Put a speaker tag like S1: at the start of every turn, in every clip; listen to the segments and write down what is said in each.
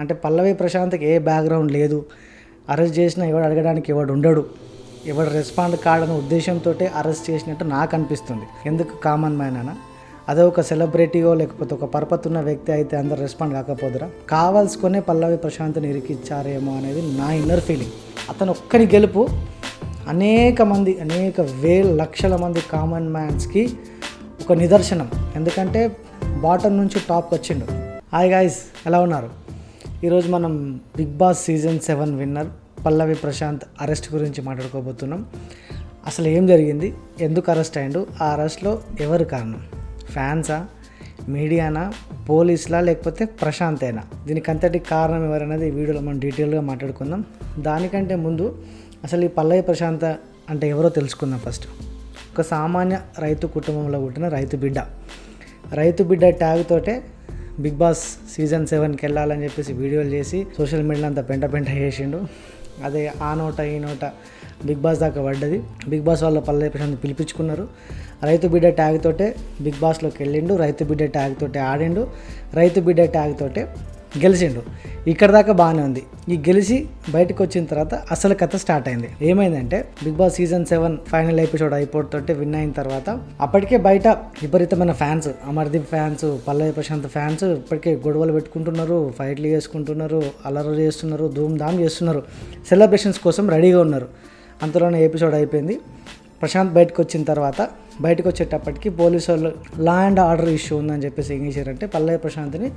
S1: అంటే పల్లవి ప్రశాంత్కి ఏ బ్యాక్గ్రౌండ్ లేదు, అరెస్ట్ చేసినా ఎవడు అడగడానికి ఎవడు ఉండడు, ఎవడు రెస్పాండ్ కాడని ఉద్దేశంతో అరెస్ట్ చేసినట్టు నాకు అనిపిస్తుంది. ఎందుకు కామన్ మ్యాన్ అన్న, అదే ఒక సెలబ్రిటీయో లేకపోతే ఒక పరపతి ఉన్న వ్యక్తి అయితే అందరు రెస్పాండ్ కాకపోదురా? కావాల్సుకునే పల్లవి ప్రశాంత్ని ఇరికిచ్చారేమో అనేది నా ఇన్నర్ ఫీలింగ్. అతను ఒక్కని గెలుపు అనేక వేల లక్షల మంది కామన్ మ్యాన్స్కి ఒక నిదర్శనం. ఎందుకంటే బాటమ్ నుంచి టాప్కి వచ్చిండు. హాయ్ గాయ్స్, ఎలా ఉన్నారు? ఈరోజు మనం బిగ్ బాస్ సీజన్ 7 విన్నర్ పల్లవి ప్రశాంత్ అరెస్ట్ గురించి మాట్లాడుకోబోతున్నాం. అసలు ఏం జరిగింది, ఎందుకు అరెస్ట్ అయ్యిండు, ఆ అరెస్ట్లో ఎవరు కారణం, ఫ్యాన్సా, మీడియానా, పోలీసులా, లేకపోతే ప్రశాంతేనా? దీనికి అంతటి కారణం ఎవరనేది ఈ వీడియోలో మనం డీటెయిల్గా మాట్లాడుకుందాం. దానికంటే ముందు అసలు ఈ పల్లవి ప్రశాంత్ అంటే ఎవరో తెలుసుకుందాం. ఫస్ట్ ఒక సామాన్య రైతు కుటుంబంలో పుట్టిన రైతు బిడ్డ ట్యాగ్ తోటే బిగ్ బాస్ సీజన్ 7కి వెళ్ళాలని చెప్పేసి వీడియోలు చేసి సోషల్ మీడియాలో అంతా పెంట చేసిండు. అదే ఆ నోట ఈ నోట బిగ్ బాస్ దాకా పడ్డది. బిగ్ బాస్ వాళ్ళు పల్లవి ప్రశాంత్ పిలిపించుకున్నారు. రైతు బిడ్డ ట్యాగ్ తోటే బిగ్ బాస్లోకి వెళ్ళిండు, రైతు బిడ్డ ట్యాగ్ తోటే ఆడిండు, రైతు బిడ్డ ట్యాగ్ తోటే గెలిచిండు. ఇక్కడ దాకా బాగానే ఉంది. ఈ గెలిచి బయటకు వచ్చిన తర్వాత అసలు కథ స్టార్ట్ అయింది. ఏమైందంటే Big Boss season 7 final episode అయిపోతోటే విన్ అయిన తర్వాత అప్పటికే బయట విపరీతమైన fans, Amardeep fans, Pallavi Prashanth fans ఇప్పటికే గొడవలు పెట్టుకుంటున్నారు, ఫైట్లు చేసుకుంటున్నారు, అల్లరి చేస్తున్నారు, ధూమ్ధామ్ చేస్తున్నారు, సెలబ్రేషన్స్ కోసం రెడీగా ఉన్నారు. అంతలోనే ఎపిసోడ్ అయిపోయింది. ప్రశాంత్ బయటకు వచ్చేటప్పటికి పోలీసు వాళ్ళు లా అండ్ ఆర్డర్ ఇష్యూ ఉందని చెప్పేసి ఏం చేశారంటే పల్లవి ప్రశాంత్ని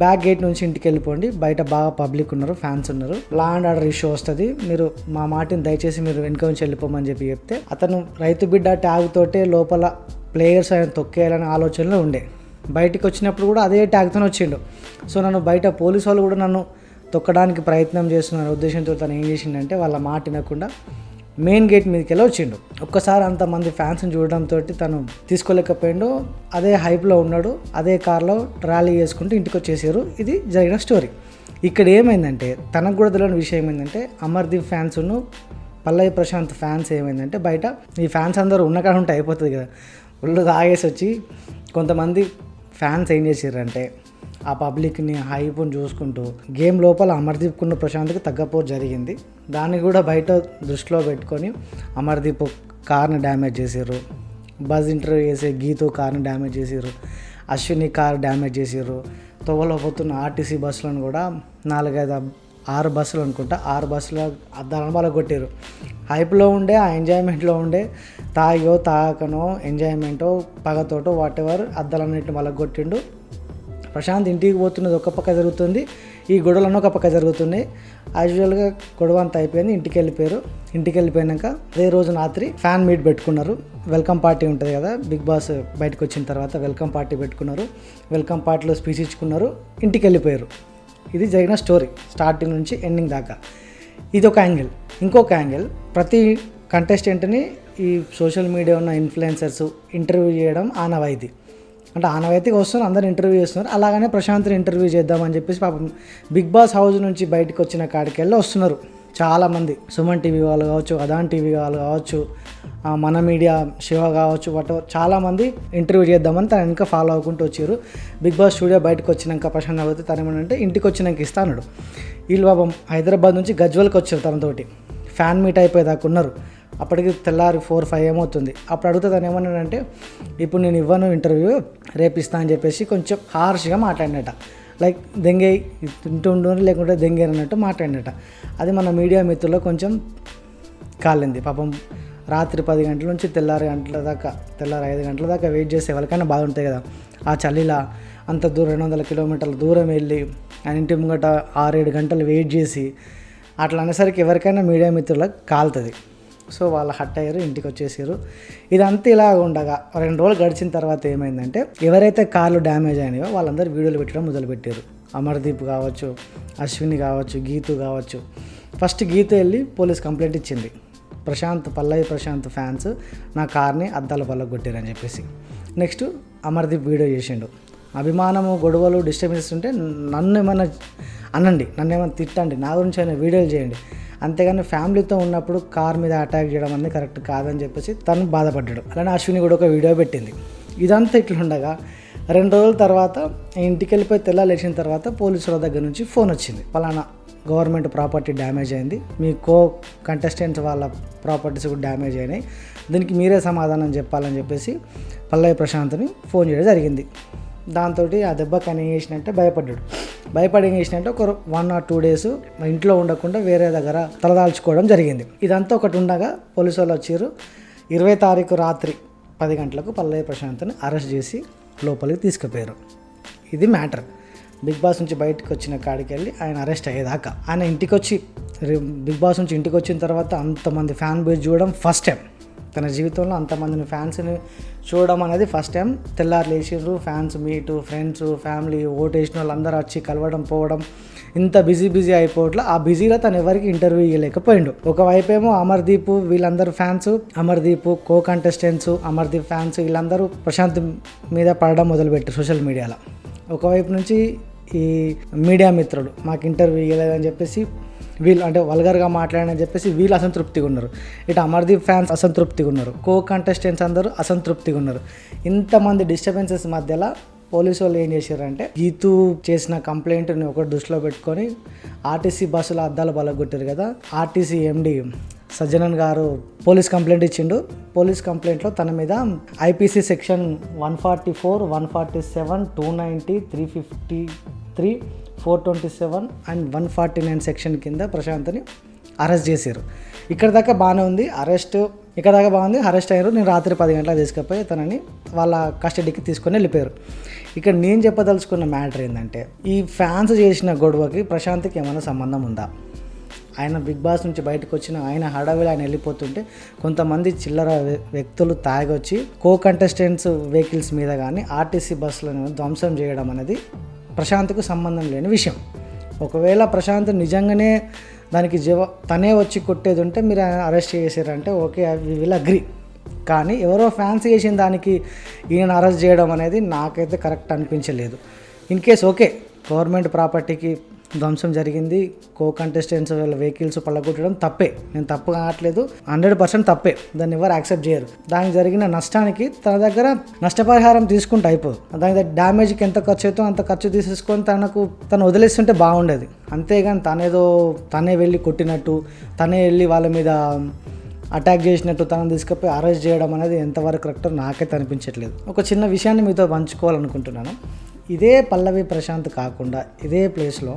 S1: బ్యాక్ గేట్ నుంచి ఇంటికి వెళ్ళిపోండి, బయట బాగా పబ్లిక్ ఉన్నారు, ఫ్యాన్స్ ఉన్నారు, లా అండ్ ఆర్డర్ ఇష్యూ వస్తుంది, మీరు మా మాటిని దయచేసి మీరు వెనుక నుంచి వెళ్ళిపోమని చెప్తే అతను రైతు బిడ్డ ట్యాగ్ తోటే లోపల ప్లేయర్స్ ఆయన తొక్కేయాలనే ఆలోచనలో ఉండే. బయటకు వచ్చినప్పుడు కూడా అదే ట్యాగ్తో వచ్చిండు. సో నన్ను బయట పోలీసు వాళ్ళు కూడా నన్ను తొక్కడానికి ప్రయత్నం చేస్తున్న ఉద్దేశంతో తను ఏం చేసిండంటే వాళ్ళ మాట వినకుండా మెయిన్ గేట్ మీదకి వెళ్ళి వచ్చిండు. ఒక్కసారి అంతమంది ఫ్యాన్స్ని చూడడంతో తను తీసుకోలేకపోయిండు. అదే హైప్లో ఉన్నాడు. అదే కార్లో ర్యాలీ చేసుకుంటూ ఇంటికి వచ్చేసారు. ఇది జరిగిన స్టోరీ. ఇక్కడ ఏమైందంటే తనకు కూడా తెలియని విషయం ఏంటంటే అమర్దీప్ ఫ్యాన్స్ను పల్లవి ప్రశాంత్ ఫ్యాన్స్ ఏమైందంటే బయట ఈ ఫ్యాన్స్ అందరూ ఉన్న కాడ ఉంటే అయిపోతుంది కదా, ఒళ్ళు తాగేసి వచ్చి కొంతమంది ఫ్యాన్స్ ఏం చేసారంటే ఆ పబ్లిక్ని హైప్ని చూసుకుంటూ గేమ్ లోపల అమర్దీప్కున్న ప్రశాంత్కి తగ్గపోరు జరిగింది. దాన్ని కూడా బయట దృష్టిలో పెట్టుకొని అమర్దీప్ కార్ని డ్యామేజ్ చేసారు, బజ్ ఇంటర్వ్యూ చేసే గీతు కార్ని డ్యామేజ్ చేసారు, అశ్విని కార్ డ్యామేజ్ చేసారు, తొవ్వలో పోతున్న ఆర్టీసీ బస్సులను కూడా 4-5-6 బస్సులు అనుకుంటా 6 బస్సులు అద్దాలను వాళ్ళ కొట్టారు. హైప్లో ఉండే ఆ ఎంజాయ్మెంట్లో ఉండే తాగకనో ఎంజాయ్మెంటో పగతోటో వాట్ ఎవర్ అద్దాలన్నింటిని వాళ్ళకి కొట్టిండు. ప్రశాంత్ ఇంటికి పోతున్నది ఒక పక్క జరుగుతుంది, ఈ గొడవలన్నీ ఒక పక్క జరుగుతున్నాయి. యాజువల్గా గొడవ అంతా అయిపోయింది, ఇంటికి వెళ్ళిపోయాక అదే రోజు రాత్రి ఫ్యాన్ మీట్ పెట్టుకున్నారు. వెల్కమ్ పార్టీ ఉంటుంది కదా, బిగ్ బాస్ బయటకు వచ్చిన తర్వాత వెల్కమ్ పార్టీ పెట్టుకున్నారు. వెల్కమ్ పార్టీలో స్పీచ్ ఇచ్చుకున్నారు, ఇంటికి వెళ్ళిపోయారు. ఇది జరిగిన స్టోరీ స్టార్టింగ్ నుంచి ఎండింగ్ దాకా. ఇది ఒక యాంగిల్. ఇంకొక యాంగిల్, ప్రతి కంటెస్టెంట్ని ఈ సోషల్ మీడియా ఉన్న ఇన్ఫ్లుయెన్సర్స్ ఇంటర్వ్యూ చేయడం ఆనవాయితీ. అంటే ఆనవాయితీగా వస్తున్నారు, అందరు ఇంటర్వ్యూ చేస్తున్నారు. అలాగనే ప్రశాంత్ని ఇంటర్వ్యూ చేద్దామని చెప్పేసి పాపం బిగ్ బాస్ హౌస్ నుంచి బయటకు వచ్చిన కాడికి వెళ్ళి వస్తున్నారు చాలామంది. సుమన్ టీవీ వాళ్ళు కావచ్చు, అదాన్ టీవీ వాళ్ళు కావచ్చు, మన మీడియా శివ కావచ్చు, చాలామంది ఇంటర్వ్యూ చేద్దామని తను ఇంకా ఫాలో అవ్వకుంటూ వచ్చారు. బిగ్ బాస్ స్టూడియో బయటకు వచ్చినాక ప్రశాంత్ అవుతే తను ఏమంటే ఇంటికి వచ్చినాక ఇస్తాడు. వీళ్ళు పాపం హైదరాబాద్ నుంచి గజ్వల్కి వచ్చారు, తనతోటి ఫ్యాన్ మీట్ అయిపోయేదాకా ఉన్నారు. అప్పటికి తెల్లారి 4-5 ఏమవుతుంది. అప్పుడు అడిగితే తను ఏమన్నాడంటే ఇప్పుడు నేను ఇవ్వను ఇంటర్వ్యూ, రేపు ఇస్తా అని చెప్పేసి కొంచెం హార్ష్గా మాట్లాడినట. లైక్ దెంగే తింటుండు లేకుంటే దెంగేరు అన్నట్టు మాట్లాడినట. అది మన మీడియా మిత్రుల్లో కొంచెం కాలింది. పాపం రాత్రి 10 గంటల నుంచి తెల్లారి 5 గంటల దాకా వెయిట్ చేసే ఎవరికైనా బాగుంటాయి కదా. ఆ చలిలా అంత దూరం 200 కిలోమీటర్ల దూరం వెళ్ళి ఆయన ఇంటి ముంగట 6-7 గంటలు వెయిట్ చేసి అట్లా అనేసరికి ఎవరికైనా మీడియా మిత్రులకు కాలుతుంది. సో వాళ్ళు హట్ అయ్యారు, ఇంటికి వచ్చేసారు. ఇదంతా ఇలా ఉండగా 2 రోజులు గడిచిన తర్వాత ఏమైందంటే ఎవరైతే కార్లు డ్యామేజ్ అయినాయో వాళ్ళందరూ వీడియోలు పెట్టడం మొదలుపెట్టారు. అమర్దీప్ కావచ్చు, అశ్విని కావచ్చు, గీతు కావచ్చు. ఫస్ట్ గీతు వెళ్ళి పోలీస్ కంప్లైంట్ ఇచ్చింది, పల్లవి ప్రశాంత్ ఫ్యాన్స్ నా కార్ని అద్దాల పళ్ళకు కొట్టారని చెప్పేసి. నెక్స్ట్ అమర్దీప్ వీడియో చేసిండు. అభిమానము, గొడవలు, డిస్టర్బెన్స్ ఉంటే నన్ను ఏమైనా అనండి, నన్ను ఏమైనా తిట్టండి, నా గురించి అయినా వీడియోలు చేయండి, అంతేగాని ఫ్యామిలీతో ఉన్నప్పుడు కార్ మీద అటాక్ చేయడం అనేది కరెక్ట్ కాదని చెప్పేసి తను బాధపడ్డాడు. అలానే అశ్విని కూడా ఒక వీడియో పెట్టింది. ఇదంతా ఇట్లా ఉండగా 2 రోజుల తర్వాత ఇంటికి వెళ్ళిపోయి లేచిన తర్వాత పోలీసుల దగ్గర నుంచి ఫోన్ వచ్చింది, పలానా గవర్నమెంట్ ప్రాపర్టీ డ్యామేజ్ అయింది, మీ కంటెస్టెంట్స్ వాళ్ళ ప్రాపర్టీస్ కూడా డ్యామేజ్ అయినాయి, దీనికి మీరే సమాధానం చెప్పాలని చెప్పేసి పల్లవి ప్రశాంత్ని ఫోన్ చేయడం జరిగింది. దాంతో ఆ దెబ్బకి ఆయన ఏం చేసినట్టే భయపడి ఏం చేసినట్టే ఒక 1 or 2 days ఇంట్లో ఉండకుండా వేరే దగ్గర తలదాల్చుకోవడం జరిగింది. ఇదంతా ఒకటి ఉండగా పోలీసు వాళ్ళు వచ్చారు. 20 తారీఖు రాత్రి 10 గంటలకు పల్లవి ప్రశాంత్ని అరెస్ట్ చేసి లోపలికి తీసుకుపోయారు. ఇది మ్యాటర్. బిగ్ బాస్ నుంచి బయటకు వచ్చిన కాడికి వెళ్ళి ఆయన అరెస్ట్ అయ్యేదాకా, ఆయన ఇంటికి వచ్చి బిగ్ బాస్ నుంచి ఇంటికి వచ్చిన తర్వాత అంతమంది ఫ్యాన్ బేస్ చూడడం ఫస్ట్ టైం తన జీవితంలో. అంతమందిని ఫ్యాన్స్ని చూడడం అనేది ఫస్ట్ టైం. తెల్లారు లేచిండ్రు, ఫ్యాన్స్ మీటు, ఫ్రెండ్స్, ఫ్యామిలీ, ఓటేసిన వాళ్ళు అందరూ వచ్చి కలవడం పోవడం, ఇంత బిజీ అయిపోవట్లా. ఆ బిజీలో తను ఎవరికి ఇంటర్వ్యూ ఇవ్వలేకపోయిండు. ఒకవైపు ఏమో అమర్దీప్ వీళ్ళందరూ fans, Amardeep contestants, Amardeep fans వీళ్ళందరూ ప్రశాంత్ మీద పడడం మొదలుపెట్టారు సోషల్ మీడియాలో. ఒకవైపు నుంచి ఈ మీడియా మిత్రులు మాకు ఇంటర్వ్యూ ఇవ్వలేదని చెప్పేసి వీళ్ళు అంటే వల్గర్గా మాట్లాడని చెప్పేసి వీళ్ళు అసంతృప్తిగా ఉన్నారు. ఇటు అమర్దీప్ ఫ్యాన్స్ అసంతృప్తిగా ఉన్నారు, కంటెస్టెంట్స్ అందరూ అసంతృప్తిగా ఉన్నారు. ఇంతమంది డిస్టర్బెన్సెస్ మధ్యలో పోలీసు వాళ్ళు ఏం చేశారంటే, గీతూ చేసిన కంప్లైంట్ని ఒకటి దృష్టిలో పెట్టుకొని ఆర్టీసీ బస్సులో అద్దాలు బలగొట్టారు కదా, ఆర్టీసీ ఎండి సజ్జనన్ గారు పోలీస్ కంప్లైంట్ ఇచ్చిండు. పోలీస్ కంప్లైంట్లో తన మీద ఐపీసీ సెక్షన్ 144, 147, 290, 353, 427 and 149 సెక్షన్ కింద ప్రశాంత్ని అరెస్ట్ చేశారు. ఇక్కడ దాకా బాగానే ఉంది, అరెస్ట్ అయ్యారు. నేను రాత్రి 10 గంటలకు తీసుకుపోయి తనని వాళ్ళ కస్టడీకి తీసుకొని వెళ్ళిపోయారు. ఇక్కడ నేను చెప్పదలుచుకున్న మ్యాటర్ ఏంటంటే, ఈ ఫ్యాన్స్ చేసిన గొడవకి ప్రశాంత్కి ఏమైనా సంబంధం ఉందా? ఆయన బిగ్ బాస్ నుంచి బయటకు వచ్చిన ఆయన హడావిడి ఆయన వెళ్ళిపోతుంటే కొంతమంది చిల్లర వ్యక్తులు తాగొచ్చి కంటెస్టెంట్స్ వెహికల్స్ మీద కానీ ఆర్టీసీ బస్సులను ధ్వంసం చేయడం అనేది ప్రశాంత్కు సంబంధం లేని విషయం. ఒకవేళ ప్రశాంత్ నిజంగానే దానికి తనే వచ్చి కొట్టేది ఉంటే మీరు అరెస్ట్ చేశారంటే ఓకే, వి విల్ అగ్రీ. కానీ ఎవరో ఫ్యాన్స్ చేసిన దానికి ఈయన అరెస్ట్ చేయడం అనేది నాకైతే కరెక్ట్ అనిపించలేదు. ఇన్ కేస్ ఓకే, గవర్నమెంట్ ప్రాపర్టీకి ధ్వంసం జరిగింది, కంటెస్టెంట్స్ వాళ్ళ వెహికల్స్ పళ్ళగొట్టడం తప్పే, నేను తప్పు కావట్లేదు, 100% తప్పే, దాన్ని ఎవరు యాక్సెప్ట్ చేయరు. దానికి జరిగిన నష్టానికి తన దగ్గర నష్టపరిహారం తీసుకుంటే అయిపోదు. దానికి డ్యామేజ్కి ఎంత ఖర్చు అవుతుందో అంత ఖర్చు తీసేసుకొని తను వదిలేస్తుంటే బాగుండేది. అంతేగాని తనే వెళ్ళి కొట్టినట్టు, తనే వెళ్ళి వాళ్ళ మీద అటాక్ చేసినట్టు తనను తీసుకుపోయి అరెస్ట్ చేయడం అనేది ఎంతవరకు కరెక్టో నాకైతే అనిపించట్లేదు. ఒక చిన్న విషయాన్ని మీతో పంచుకోవాలనుకుంటున్నాను. ఇదే పల్లవి ప్రశాంత్ కాకుండా ఇదే ప్లేస్లో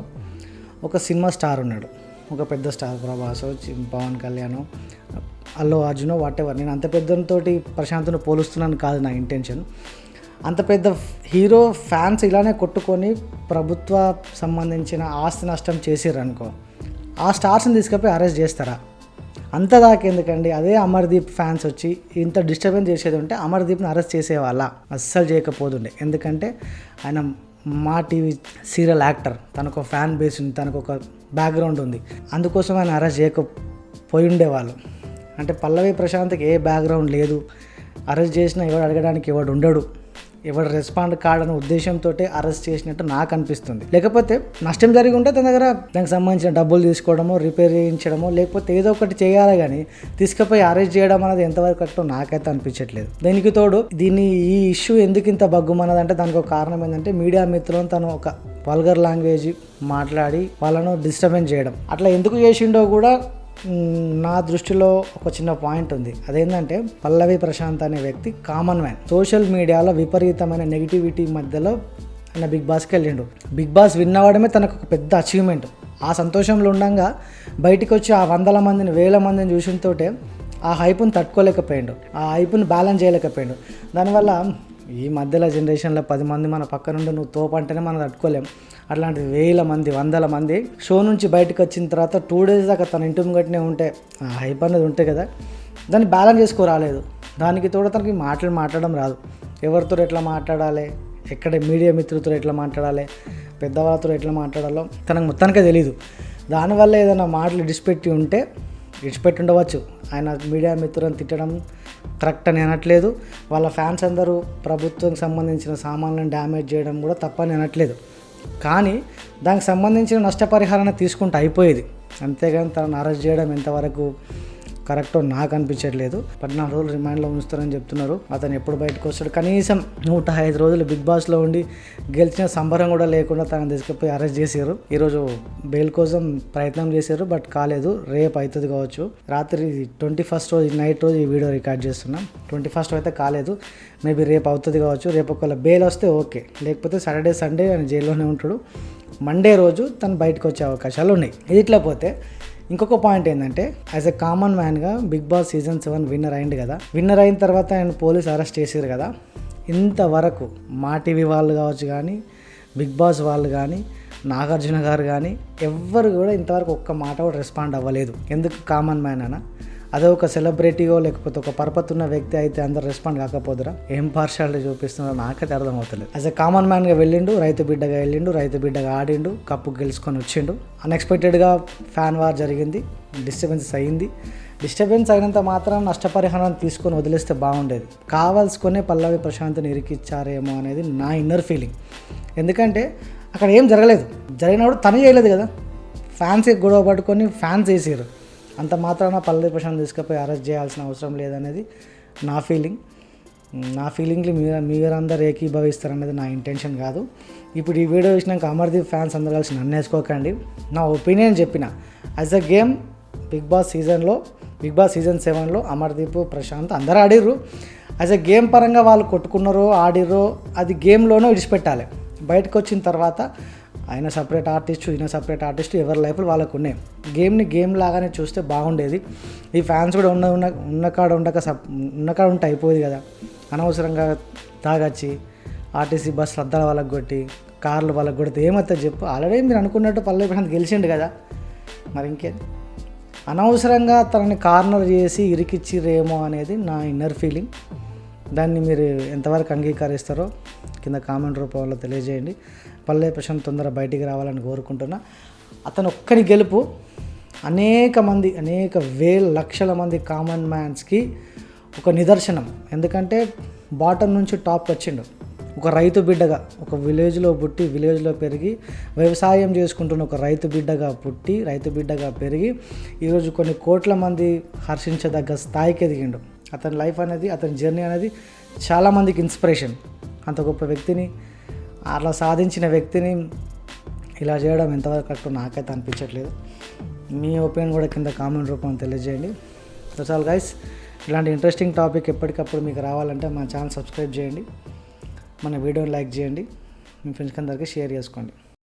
S1: ఒక సినిమా స్టార్ ఉన్నాడు, ఒక పెద్ద స్టార్, ప్రభాస్, పవన్ కళ్యాణ్, అల్లు అర్జున్, వాటెవర్. నేను అంత పెద్దతోటి ప్రశాంత్ను పోలుస్తున్నాను కాదు నా ఇంటెన్షన్. అంత పెద్ద హీరో ఫ్యాన్స్ ఇలానే కొట్టుకొని ప్రభుత్వ సంబంధించిన ఆస్తి నష్టం చేసారు అనుకో, ఆ స్టార్స్ని తీసుకుపోయి అరెస్ట్ చేస్తారా? అంతదాకా ఎందుకండి? అదే అమర్దీప్ ఫ్యాన్స్ వచ్చి ఇంత డిస్టర్బెన్స్ చేసేది ఉంటే అమర్దీప్ని అరెస్ట్ చేసేవాళ్ళ? అస్సలు చేయకపోతుండే. ఎందుకంటే ఆయన మా టీవీ సీరియల్ యాక్టర్, తనకు ఫ్యాన్ బేస్ ఉంది, తనకు ఒక బ్యాక్గ్రౌండ్ ఉంది, అందుకోసం ఆయన అరెస్ట్ చేయకపోయి ఉండేవాళ్ళు. అంటే పల్లవి ప్రశాంత్కి ఏ బ్యాక్గ్రౌండ్ లేదు, అరెస్ట్ చేసినా ఎవడు అడగడానికి ఎవడు ఉండడు, ఎవడు రెస్పాండ్ కాడని ఉద్దేశంతో అరెస్ట్ చేసినట్టు నాకు అనిపిస్తుంది. లేకపోతే నష్టం జరిగి ఉంటే తన దగ్గర దానికి సంబంధించిన డబ్బులు తీసుకోవడమో, రిపేర్ చేయించడమో, లేకపోతే ఏదో ఒకటి చేయాలి. కానీ తీసుకుపోయి అరెస్ట్ చేయడం అనేది ఎంతవరకు కరెక్టో నాకైతే అనిపించట్లేదు. దీనికి తోడు ఈ ఇష్యూ ఎందుకు ఇంత బగ్గుమన్నదంటే దానికి ఒక కారణం ఏంటంటే, మీడియా మిత్రులను తను ఒక వల్గర్ లాంగ్వేజ్ మాట్లాడి వాళ్ళను డిస్టర్బెన్స్ చేయడం. అట్లా ఎందుకు చేసిండో కూడా నా దృష్టిలో ఒక చిన్న పాయింట్ ఉంది. అదేంటంటే, పల్లవి ప్రశాంత్ అనే వ్యక్తి కామన్ మ్యాన్. సోషల్ మీడియాలో విపరీతమైన నెగిటివిటీ మధ్యలో ఆయన బిగ్ బాస్కి వెళ్ళిండు. బిగ్ బాస్ విన్ అవ్వడమే తనకు ఒక పెద్ద అచీవ్మెంట్. ఆ సంతోషంలో ఉండగా బయటికి వచ్చి ఆ 100 మందిని 1000 మందిని చూసినతోటే ఆ హైప్ను తట్టుకోలేకపోయాడు, ఆ హైప్ను బ్యాలెన్స్ చేయలేకపోయాడు. దానివల్ల ఈ మధ్యలో జనరేషన్లో 10 మంది మన పక్క నుండి నువ్వు తోపంటేనే మనం తట్టుకోలేం. అట్లాంటి 1000 మంది 100 మంది షో నుంచి బయటకు వచ్చిన తర్వాత 2 days దాకా తన ఇంటి ముంగట్నే ఉంటే ఆ హైప్ అనేది ఉంటే కదా, దాన్ని బ్యాలెన్స్ చేసుకోరాలేదు. దానికి తోడు తనకి మాట్లాడడం రాదు. ఎవరితో ఎట్లా మాట్లాడాలి, ఎక్కడ మీడియా మిత్రులతో ఎట్లా మాట్లాడాలి, పెద్దవాళ్ళతో ఎట్లా మాట్లాడాలో తనకు మొత్తానికే తెలీదు. దానివల్ల ఏదైనా మాటలు విడిచిపెట్టి ఉండవచ్చు. ఆయన మీడియా మిత్రులను తిట్టడం కరెక్ట్ అని అనట్లేదు. వాళ్ళ ఫ్యాన్స్ అందరూ ప్రభుత్వానికి సంబంధించిన సామాన్లను డ్యామేజ్ చేయడం కూడా తప్పని అనట్లేదు. కానీ దానికి సంబంధించిన నష్టపరిహారాన్ని తీసుకుంటే అయిపోయేది. అంతేగాని తనను అరెస్ట్ చేయడం ఎంతవరకు కరెక్టో నాకు అనిపించట్లేదు. 14 రోజులు రిమాండ్లో ఉంచుతారని చెప్తున్నారు. అతను ఎప్పుడు బయటకు వస్తాడు? కనీసం 105 రోజులు బిగ్ బాస్లో ఉండి గెలిచిన సంబరం కూడా లేకుండా తనని తీసుకుపోయి అరెస్ట్ చేశారు. ఈరోజు బెయిల్ కోసం ప్రయత్నం చేశారు, బట్ కాలేదు. రేపు అవుతుంది కావచ్చు. రాత్రి 21st రోజు నైట్ రోజు ఈ వీడియో రికార్డ్ చేస్తున్నాం. 21st అయితే కాలేదు, మేబీ రేపు అవుతుంది కావచ్చు. రేపు ఒకవేళ బెయిల్ వస్తే ఓకే, లేకపోతే సాటర్డే సండే ఆయన జైల్లోనే ఉంటాడు. మండే రోజు తను బయటకు వచ్చే అవకాశాలు ఉన్నాయి. ఇది ఇట్లా పోతే ఇంకొక పాయింట్ ఏంటంటే, యాజ్ ఎ కామన్ మ్యాన్గా బిగ్ బాస్ సీజన్ 7 విన్నర్ అయింది కదా. విన్నర్ అయిన తర్వాత ఆయన పోలీస్ అరెస్ట్ చేశారు కదా. ఇంతవరకు మా టీవీ వాళ్ళు కావచ్చు కానీ, బిగ్ బాస్ వాళ్ళు కానీ, నాగార్జున గారు కానీ ఎవ్వరు కూడా ఇంతవరకు ఒక్క మాట కూడా రెస్పాండ్ అవ్వలేదు. ఎందుకు? కామన్ మ్యాన్ అన్న, అదే ఒక సెలబ్రిటీయో లేకపోతే ఒక పర్పత్ ఉన్న వ్యక్తి అయితే అందరు రెస్పాండ్ కాకపోదురా? ఏం పార్షాలిటీ చూపిస్తున్నారో నాకైతే అర్థమవుతలేదు. యాజ్ ఎ కామన్ మ్యాన్గా వెళ్ళిండు, రైతు బిడ్డగా వెళ్ళిండు, రైతు బిడ్డగా ఆడిండు, కప్పు గెలుచుకొని వచ్చిండు. అన్ఎక్స్పెక్టెడ్గా ఫ్యాన్ వార్ జరిగింది, డిస్టర్బెన్స్ అయ్యింది. డిస్టర్బెన్స్ అయినంత మాత్రం నష్టపరిహారం తీసుకొని వదిలేస్తే బాగుండేది. కావాల్సుకొనే పల్లవి ప్రశాంత్ని ఇరికిచ్చారేమో అనేది నా ఇన్నర్ ఫీలింగ్. ఎందుకంటే అక్కడ ఏం జరగలేదు. జరిగినప్పుడు తను చేయలేదు కదా, ఫ్యాన్స్ గొడవ పట్టుకొని ఫ్యాన్స్ వేసారు. అంత మాత్రాన పల్లవి ప్రశాంత్ తీసుకుపోయి అరెస్ట్ చేయాల్సిన అవసరం లేదనేది నా ఫీలింగ్. నా ఫీలింగ్లు మీరందరూ ఏకీభవిస్తారనేది నా ఇంటెన్షన్ కాదు. ఇప్పుడు ఈ వీడియో చూసినాక అమర్దీప్ ఫ్యాన్స్ అందరూ కలిసి నన్ను వేసుకోకండి. నా ఒపీనియన్ చెప్పిన. As a game Big Boss season 7లో అమర్దీప్, ప్రశాంత్ అందరూ ఆడిర్రు. యాజ్ అ గేమ్ పరంగా వాళ్ళు కొట్టుకున్నారో ఆడిర్రో అది గేమ్లోనే విడిచిపెట్టాలి. బయటకు వచ్చిన తర్వాత ఆయన సపరేట్ ఆర్టిస్టు, ఈయన సపరేట్ ఆర్టిస్టు, ఎవరి లైఫ్లు వాళ్ళకు ఉన్నాయి. గేమ్ని గేమ్ లాగానే చూస్తే బాగుండేది. ఈ ఫ్యాన్స్ కూడా ఉన్నకాడ ఉంటే అయిపోయేది కదా. అనవసరంగా తాగొచ్చి ఆర్టీసీ బస్ రద్దాల వాళ్ళకి కొట్టి, కార్లు వాళ్ళకి కొడితే ఏమవుతుంది చెప్పు? ఆల్రెడీ మీరు అనుకున్నట్టు పల్లవి ప్రశాంత్ గెలిచిండు కదా, మరి ఇంకేది? అనవసరంగా తనని కార్నర్ చేసి ఇరికిచ్చిరేమో అనేది నా ఇన్నర్ ఫీలింగ్. దాన్ని మీరు ఎంతవరకు అంగీకరిస్తారో కింద కామెంట్ రూపంలో తెలియజేయండి. పల్లవి ప్రశాంత్ తొందర బయటికి రావాలని కోరుకుంటున్నా. అతను ఒక్కని గెలుపు అనేక లక్షల మంది కామన్ మ్యాన్స్కి ఒక నిదర్శనం. ఎందుకంటే బాటమ్ నుంచి టాప్కి వచ్చిండు. ఒక రైతు బిడ్డగా, ఒక విలేజ్లో పుట్టి విలేజ్లో పెరిగి వ్యవసాయం చేసుకుంటున్న ఒక రైతు బిడ్డగా పెరిగి ఈరోజు కొన్ని కోట్ల మంది హర్షించదగ్గ స్థాయికి ఎదిగిండు. అతని లైఫ్ అనేది, అతని జర్నీ అనేది చాలామందికి ఇన్స్పిరేషన్. అంత గొప్ప వ్యక్తిని, అలా సాధించిన వ్యక్తిని ఇలా చేయడం ఎంతవరకు కరెక్ట్ నాకైతే అనిపించట్లేదు. మీ ఒపీనియన్ కూడా కింద కామెంట్ రూపంలో తెలియజేయండి. That's all guys. ఇలాంటి ఇంట్రెస్టింగ్ టాపిక్ ఎప్పటికప్పుడు మీకు రావాలంటే మా ఛానల్ సబ్స్క్రైబ్ చేయండి, మన వీడియోని లైక్ చేయండి, మీ ఫ్రెండ్స్కి అందరికీ షేర్ చేసుకోండి.